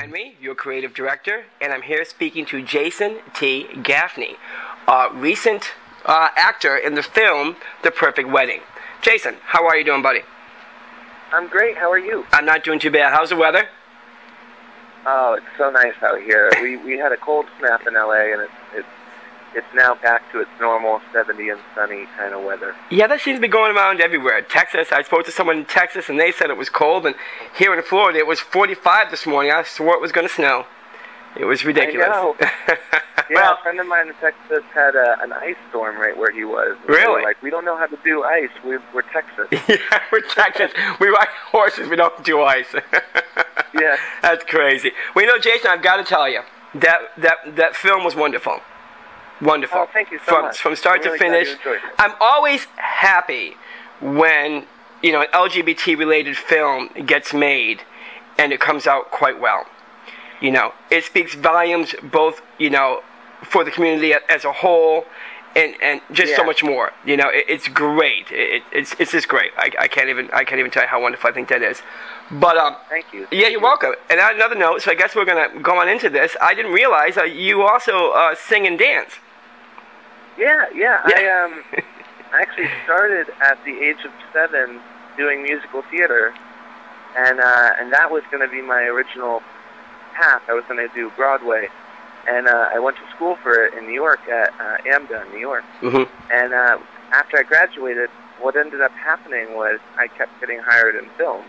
Henry, your creative director, and I'm here speaking to Jason T. Gaffney, recent actor in the film The Perfect Wedding. Jason, how are you doing, buddy? I'm great. How are you? I'm not doing too bad. How's the weather? Oh, it's so nice out here. We had a cold snap in LA, and it's now back to its normal 70 and sunny kind of weather. Yeah, that seems to be going around everywhere. Texas, I spoke to someone in Texas, and they said it was cold, and here in Florida, it was 45 this morning. I swore it was going to snow. It was ridiculous. I know. Yeah, Well, a friend of mine in Texas had an ice storm right where he was. And really? They were like, we don't know how to do ice. We're Texas. Yeah, we're Texas. We ride horses. We don't do ice. Yeah. That's crazy. Well, you know, Jason, I've got to tell you, that film was wonderful. Wonderful. Oh, thank you so much. From start to really finish. glad you enjoyed it. I'm always happy when, you know, an LGBT-related film gets made and it comes out quite well. You know, it speaks volumes both, you know, for the community as a whole and just so much more. You know, it's great. It's just great. I can't even tell you how wonderful I think that is. But thank you. Yeah, you're welcome. And on another note, so I guess we're gonna go on into this. I didn't realize you also sing and dance. Yeah. I actually started at the age of 7 doing musical theater, and that was going to be my original path. I was going to do Broadway, and I went to school for it in New York at AMDA in New York. Mm-hmm. And after I graduated, what ended up happening was I kept getting hired in film,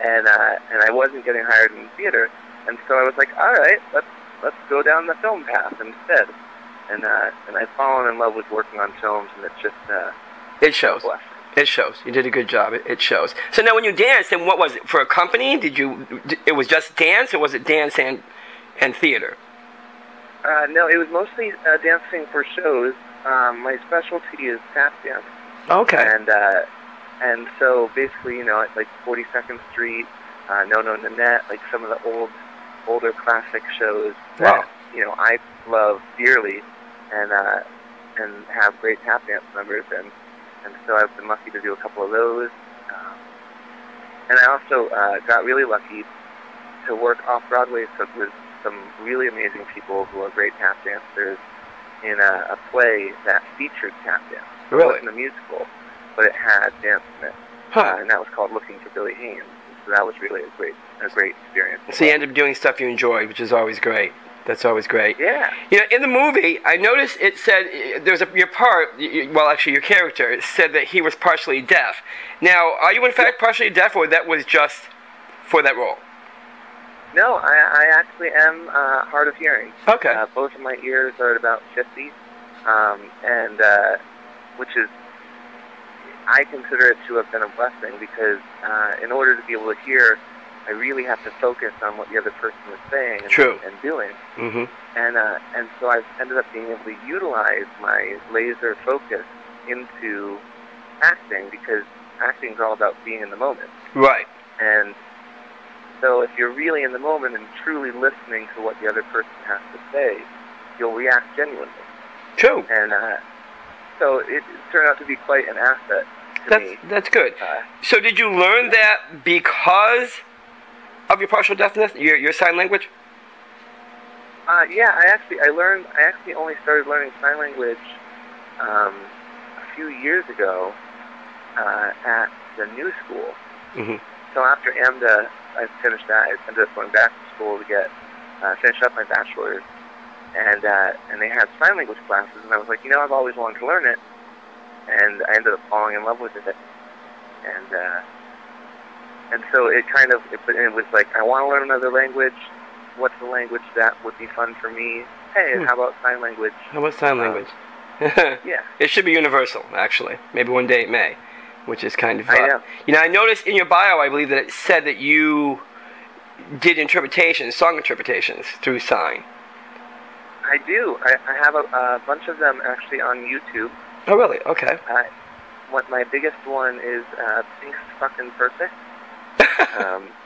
and I wasn't getting hired in theater, and so I was like, all right, let's go down the film path instead. And I've fallen in love with working on films, and it's just it shows. It shows. You did a good job. It shows. So now, when you danced, then what was it for a company? It was just dance, or was it dance and theater? No, it was mostly dancing for shows. My specialty is tap dance. Okay. And so basically, you know, like 42nd Street, No Nanette, like some of the older classic shows that you know I love dearly, and have great tap dance numbers, and so I've been lucky to do a couple of those. And I also got really lucky to work off-Broadway with some really amazing people who are great tap dancers in a play that featured tap dance. Really? It wasn't a musical, but it had dance in it. Huh. And that was called Looking for Billy Haynes. So that was really a great experience. So you ended up doing stuff you enjoyed, which is always great. That's always great. Yeah. You know, in the movie, I noticed it said your character said that he was partially deaf. Now, are you in fact partially deaf, or that was just for that role? No, I actually am hard of hearing. Okay. Both of my ears are at about 50, and which is, I consider it to have been a blessing, because in order to be able to hear, I really have to focus on what the other person was saying and doing. Mm-hmm. And so I've ended up being able to utilize my laser focus into acting, because acting is all about being in the moment. Right. And so if you're really in the moment and truly listening to what the other person has to say, you'll react genuinely. True. And so it turned out to be quite an asset to me. That's good. So did you learn that because of your partial deafness, your sign language? Yeah, I actually only started learning sign language a few years ago at the new school. Mm-hmm. So after AMDA, I finished that. I ended up going back to school to finish up my bachelor's, and they had sign language classes, and I was like, you know, I've always wanted to learn it, and I ended up falling in love with it, and so it was like, I want to learn another language. What's the language that would be fun for me? Hey, how about sign language? How about sign language? Yeah. It should be universal, actually. Maybe one day it may, which is kind of... I know. You know, I noticed in your bio, I believe, that it said that you did song interpretations through sign. I do. I have a bunch of them actually on YouTube. Oh, really? Okay. My biggest one is Pink's Fucking Perfect.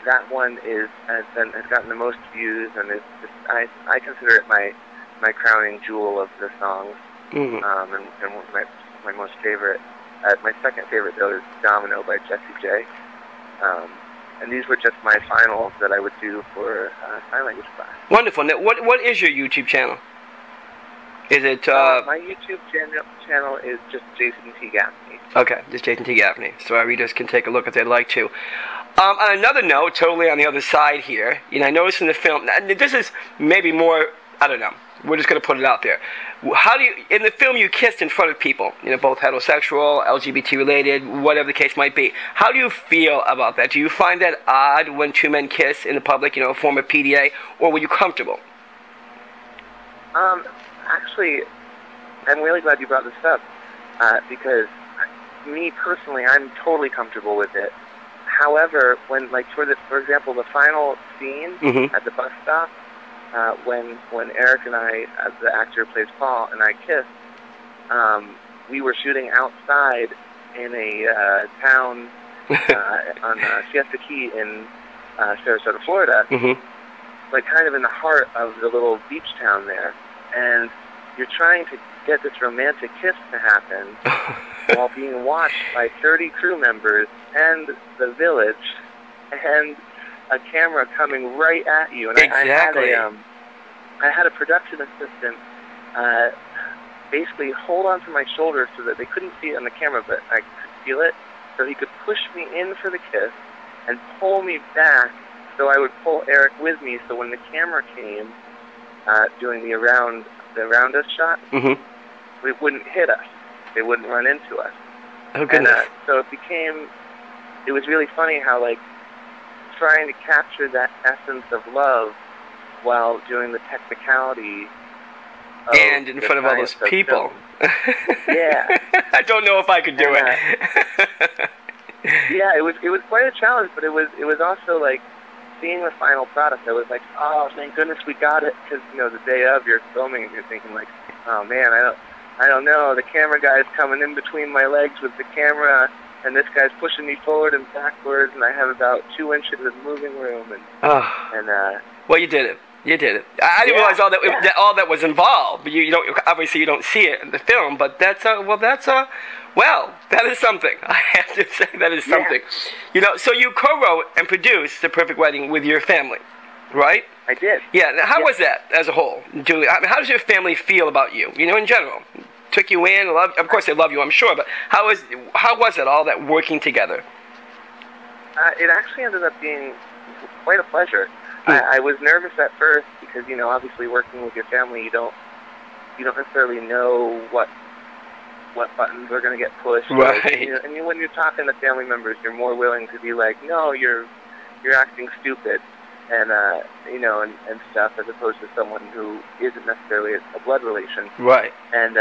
That one has gotten the most views, and I consider it my crowning jewel of the songs. Mm-hmm. And my most favorite. My second favorite though is Domino by Jessie J. And these were just my finals that I would do for sign language class. Wonderful. Now, what is your YouTube channel? Is it... my YouTube channel is just Jason T. Gaffney. Okay, just Jason T. Gaffney. So our readers can take a look if they'd like to. On another note, totally on the other side here, I noticed in the film, this is maybe more, I don't know, we're just going to put it out there. How do you, in the film you kissed in front of people, both heterosexual, LGBT related, whatever the case might be. How do you feel about that? Do you find that odd when two men kiss in the public, a form of PDA, or were you comfortable? Actually, I'm really glad you brought this up, because me personally, I'm totally comfortable with it. However, when, for example, the final scene at the bus stop, when Eric and I, the actor who plays Paul, and I kissed, we were shooting outside in a town on Siesta Key in Sarasota, Florida, kind of in the heart of the little beach town there. And you're trying to get this romantic kiss to happen while being watched by 30 crew members and the village and a camera coming right at you. And exactly. I had a production assistant basically hold onto my shoulder so that they couldn't see it on the camera, but I could feel it. So he could push me in for the kiss and pull me back so I would pull Eric with me, so when the camera came doing the around us shot, it wouldn't hit us. They wouldn't run into us. Oh, goodness. And so it was really funny how, trying to capture that essence of love while doing the technicality of and in front of all those people. Yeah. I don't know if I could do it. Yeah, it was quite a challenge, but it was also seeing the final product. I was like, oh, thank goodness we got it, because the day of you're filming and you're thinking oh man, I don't know, the camera guy's coming in between my legs with the camera, and this guy's pushing me forward and backwards, and I have about 2 inches of moving room, well, you did it. You did it. I didn't realize all that was involved. But you don't, obviously you don't see it in the film, but that is something. I have to say that is something. So you co-wrote and produced The Perfect Wedding with your family, right? I did. Yeah. Now, how was that as a whole, Julie? How does your family feel about you? In general, took you in, of course they love you, I'm sure, but how was it all that working together? It actually ended up being quite a pleasure. I was nervous at first because, obviously working with your family, you don't necessarily know what buttons are going to get pushed. Right. And when you're talking to family members, you're more willing to be like, no, you're acting stupid, and and stuff, as opposed to someone who isn't necessarily a blood relation. Right. And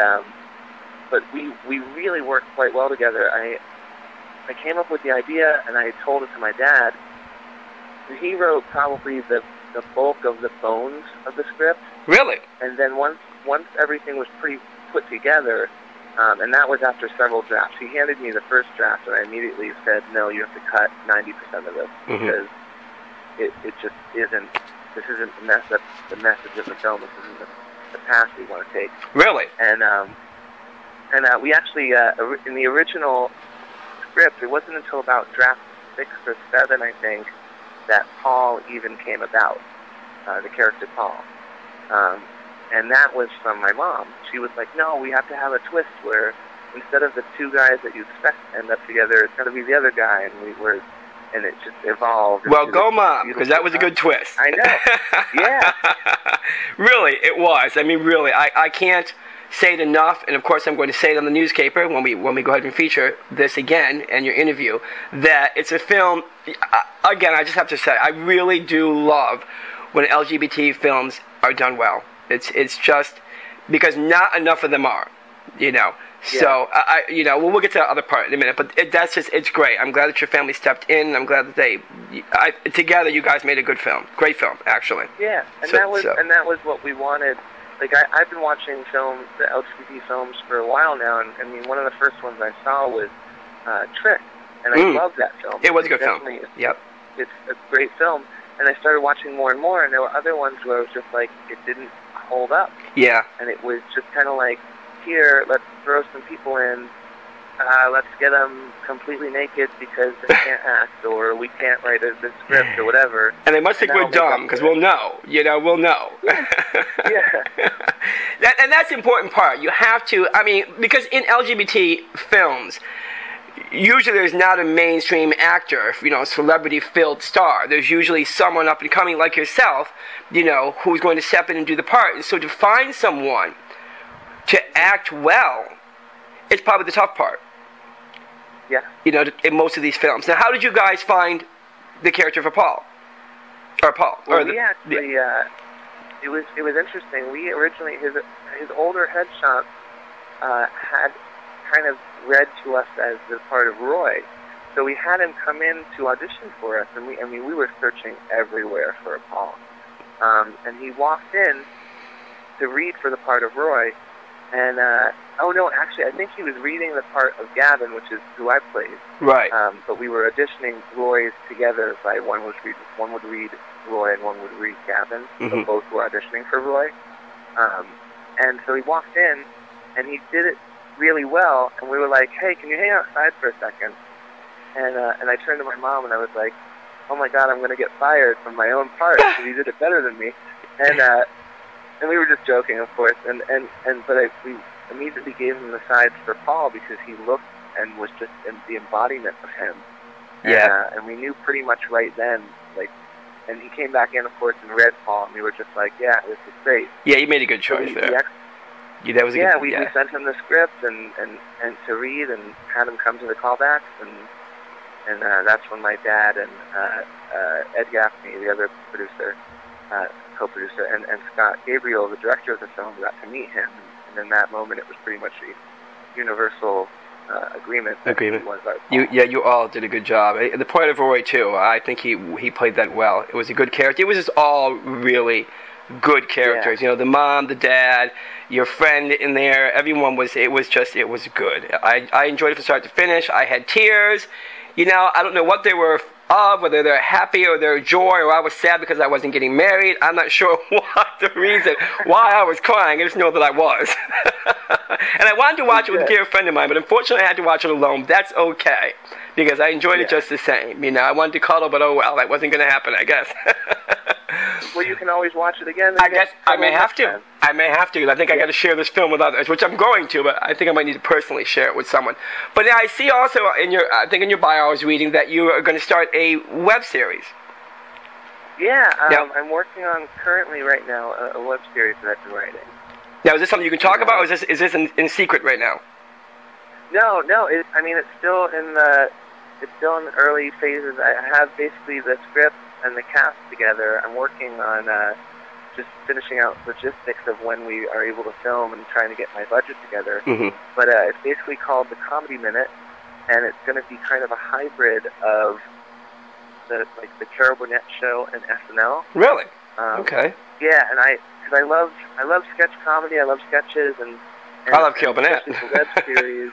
but we really worked quite well together. I came up with the idea, and I told it to my dad. He wrote probably the bulk of the bones of the script. Really? And then once everything was pretty put together, and that was after several drafts, he handed me the first draft, and I immediately said, no, you have to cut 90% of this, because it just isn't, this isn't the message of the film, this isn't the path we want to take. Really? And we actually, in the original script, it wasn't until about draft 6 or 7, I think, that Paul even came about, the character Paul. And that was from my mom. She was like, no, we have to have a twist where instead of the two guys that you expect to end up together, it's going to be the other guy, and it just evolved. Well, go Mom, because that was a good twist. I know. Yeah. Really, it was. I mean, really, I can't say it enough, and of course I'm going to say it on the newspaper when we go ahead and feature this again and your interview, that it's a film, again, I just have to say, I really do love when LGBT films are done well. It's just because not enough of them are, Yeah. So we'll get to the other part in a minute, but it's great. I'm glad that your family stepped in. I'm glad that together you guys made a good film, great film, actually. Yeah, and that was what we wanted. I've been watching films, the LGBT films, for a while now, and I mean, one of the first ones I saw was Trick, and I loved that film. It was a good film. Yep. It's a great film, and I started watching more and more, and there were other ones where I was just like, it didn't hold up. Yeah. And it was just kind of like, here, let's throw some people in, let's get them completely naked because they can't act, or we can't write the script, or whatever. And they must think we're dumb, because we'll know. We'll know. Yeah. And that's the important part. You have to, because in LGBT films, usually there's not a mainstream actor, celebrity-filled star. There's usually someone up and coming like yourself, who's going to step in and do the part. And so to find someone to act well, it's probably the tough part. Yeah. In most of these films. Now, how did you guys find the character for Paul? Or Paul? Well, it was interesting. We originally, his older head shop had kind of read to us as the part of Roy. So we had him come in to audition for us, and we were searching everywhere for a Paul. And he walked in to read for the part of Roy, and I think he was reading the part of Gavin, which is who I played. Right. But we were auditioning Roy's together. By one would read Roy and one would read Gavin. Mm-hmm. So both were auditioning for Roy. And so he walked in, and he did it really well. And we were like, "Hey, can you hang outside for a second?" And I turned to my mom, and I was like, "Oh my God, I'm going to get fired from my own part because he did it better than me." And we were just joking, of course. But we immediately gave him the sides for Paul because he looked and was just the embodiment of him. Yeah. And we knew pretty much right then, and he came back in, of course, and read Paul, and we were just like, "Yeah, this is great." Yeah, you made a good choice there. We sent him the script and to read and had him come to the callbacks, and that's when my dad and Ed Gaffney, the other producer, co-producer, and Scott Gabriel, the director of the film, got to meet him. And in that moment, it was pretty much a universal agreement. You all did a good job. The point of Roy too. I think he played that well. It was a good character. It was just all really good characters. Yeah. The mom, the dad, your friend in there. Everyone was. It was good. I enjoyed it from start to finish. I had tears. I don't know what they were of, whether they're happy or they're joy, or I was sad because I wasn't getting married. I'm not sure what the reason why I was crying. I just know that I was. And I wanted to watch it with a dear friend of mine, but unfortunately I had to watch it alone. That's okay, because I enjoyed it just the same. I wanted to cuddle, but oh well, that wasn't going to happen, I guess. Well, you can always watch it again. I guess I may have to. I think I got to share this film with others, which I'm going to, but I think I might need to personally share it with someone. But I see also in your bio I was reading that you are going to start a web series. Yeah, I'm working on currently right now a web series that I've been writing. Now, is this something you can talk about, or is this in secret right now? No. It's still in the early phases. I have basically the script and the cast together. I'm working on just finishing out logistics of when we are able to film and trying to get my budget together. Mm-hmm. But it's basically called The Comedy Minute, and it's going to be kind of a hybrid of the Carol Burnett show and SNL. Really? Okay. Yeah, and because I love sketch comedy. I love sketches and I love Carol Burnett. The web series.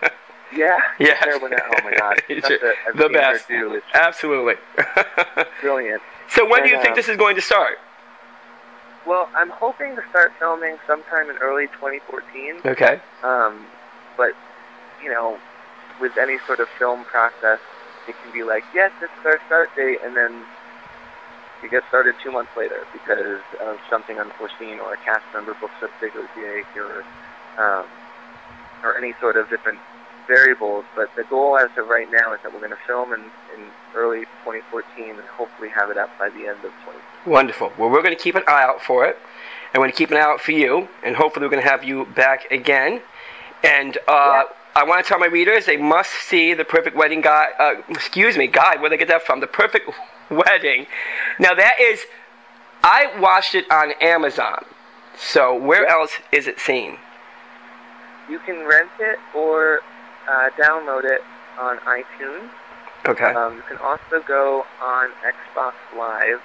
Yeah. Carol Burnett. Oh my God, the best. Absolutely. Brilliant. So when do you think this is going to start? Well, I'm hoping to start filming sometime in early 2014. Okay. But with any sort of film process, it can be like, yes, this is our start date, and then you get started 2 months later because of something unforeseen, or a cast member books a bigger gig, or any sort of different variables. But the goal as of right now is that we're going to film in early 2014 and hopefully have it up by the end of 2014. Wonderful. Well, we're going to keep an eye out for it, and we're going to keep an eye out for you, and hopefully we're going to have you back again. And I want to tell my readers they must see The Perfect Wedding Guide. Guide. Where'd they get that from? The Perfect Wedding. Now that is, I watched it on Amazon. So where else is it seen? You can rent it or download it on iTunes. Okay. You can also go on Xbox Live,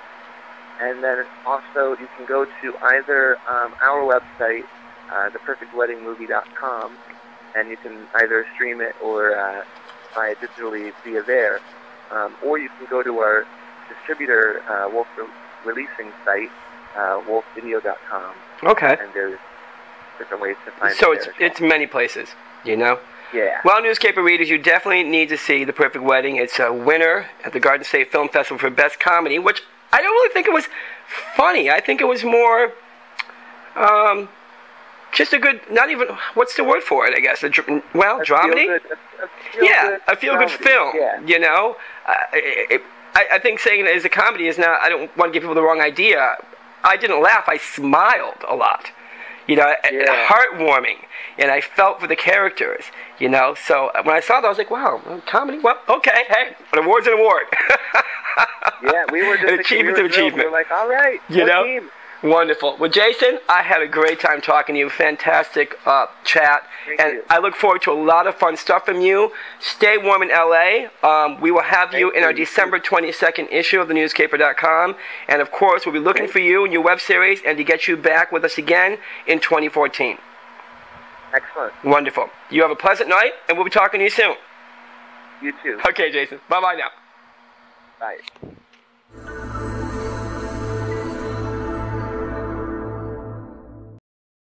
and then also you can go to either our website, theperfectweddingmovie.com, and you can either stream it or buy it digitally via there, or you can go to our distributor Wolf releasing site, wolfvideo.com. Okay. And there's different ways to find it. So it's many places, Yeah. Well, newspaper readers, you definitely need to see The Perfect Wedding. It's a winner at the Garden State Film Festival for Best Comedy, which I don't really think it was funny. I think it was more, just a good, not even, what's the word for it, I guess? Dramedy? A feel-good film, you know? I think saying it as a comedy is not, I don't want to give people the wrong idea. I didn't laugh, I smiled a lot. You know, heartwarming, and I felt for the characters, you know. So when I saw that, I was like, wow, comedy, well, okay, hey, an award's an award. Yeah, we were just an achievement's an achievement. We were like, all right, you know, team. Wonderful. Well, Jason, I had a great time talking to you. Fantastic chat. Thank you. I look forward to a lot of fun stuff from you. Stay warm in LA. We will have you in our December 22nd issue of thenewsgayper.com. And, of course, we'll be looking for you in your web series and to get you back with us again in 2014. Excellent. Wonderful. You have a pleasant night, and we'll be talking to you soon. You too. Okay, Jason. Bye-bye now. Bye.